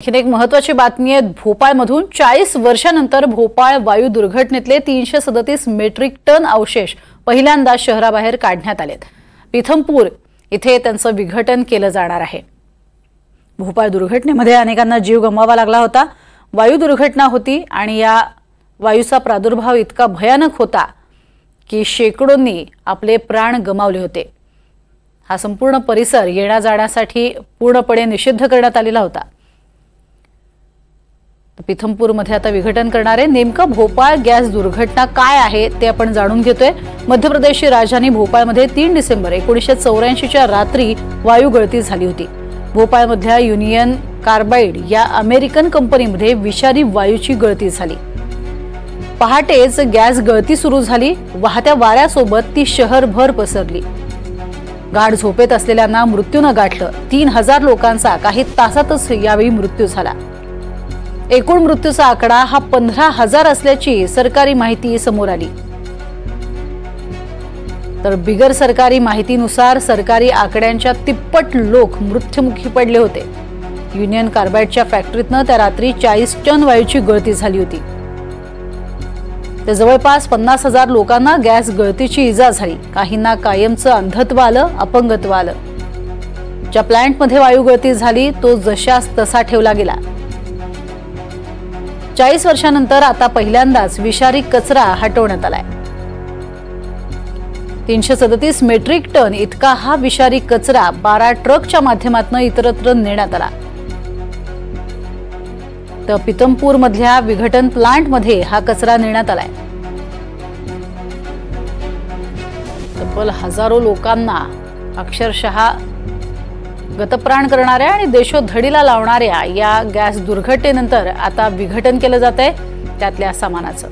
एक महत्त्वाची बातमी आहे। भोपाळमधून 40 वर्षांनंतर भोपाळ वायू दुर्घटनेतले 337 मेट्रिक टन अवशेष पहिल्यांदा शहराबाहेर काढण्यात आलेत। पिथमपूर इथे त्यांचं विघटन केलं जाणार आहे। भोपाळ दुर्घटनेमध्ये अनेकांना जीव गमवावा लागला होता। वायू दुर्घटना होती आणि या वायूचा प्रादुर्भाव इतका भयानक होता की शेकडोंनी आपले प्राण गमावले होते। हा संपूर्ण परिसर येण्या जाण्यासाठी पूर्णपणे निषिद्ध करण्यात आलेला होता। पिथमपूरमध्ये आता विघटन करणारे नेमकं भोपाळ गॅस दुर्घटना काय आहे ते आपण जाणून घेतोय। मध्य प्रदेशची राजधानी भोपाळमध्ये 3 डिसेंबर 1984च्या रात्री वायू गळती झाली होती। भोपाळमधल्या युनियन कार्बाइड या अमेरिकन कंपनीमध्ये विषारी वायूची गळती झाली। पहाटेच गॅस गळती सुरू झाली। वाहत्या वाऱ्यासोबत ती शहरभर पसरली। गाढ झोपेत असलेल्यांना मृत्यूने गाठलं। 3000 लोकांचा काही तासातच यावेळी मृत्यू झाला। एकूण मृत्यूचा आकडा हा 15000 असल्याची सरकारी माहिती समोर आली। तर बिगर सरकारी माहितीनुसार सरकारी आकड्यांच्या तिप्पट लोक मृत्युमुखी पडले होते। युनियन कार्बाइडच्या फॅक्टरीतनं त्या रात्री 40 टन वायूची गळती झाली होती। तर जवळपास 50000 लोकांना गॅस गळतीची इजा झाली। काहींना कायमचं अंधत्व आलं, अपंगत्व आलं। ज्या प्लांटमध्ये वायू गळती झाली तो जशास तसा ठेवला गेला। 40 वर्षांनंतर आता पहिल्यांदाच विषारी कचरा हटवण्यात आलाय। 337 मेट्रिक टन इतका हा विषारी कचरा 12 ट्रकच्या माध्यमातून इतरत्र नेण्यात आला। तर पिथमपूर मधल्या विघटन प्लांटमध्ये हा कचरा नेण्यात आलाय। तब्बल हजारो लोकांना अक्षरशः गतप्राण करणाऱ्या आणि देशोधडीला लावणाऱ्या या गॅस दुर्घटनेनंतर आता विघटन केलं जातंय त्यातल्या सामानाचं।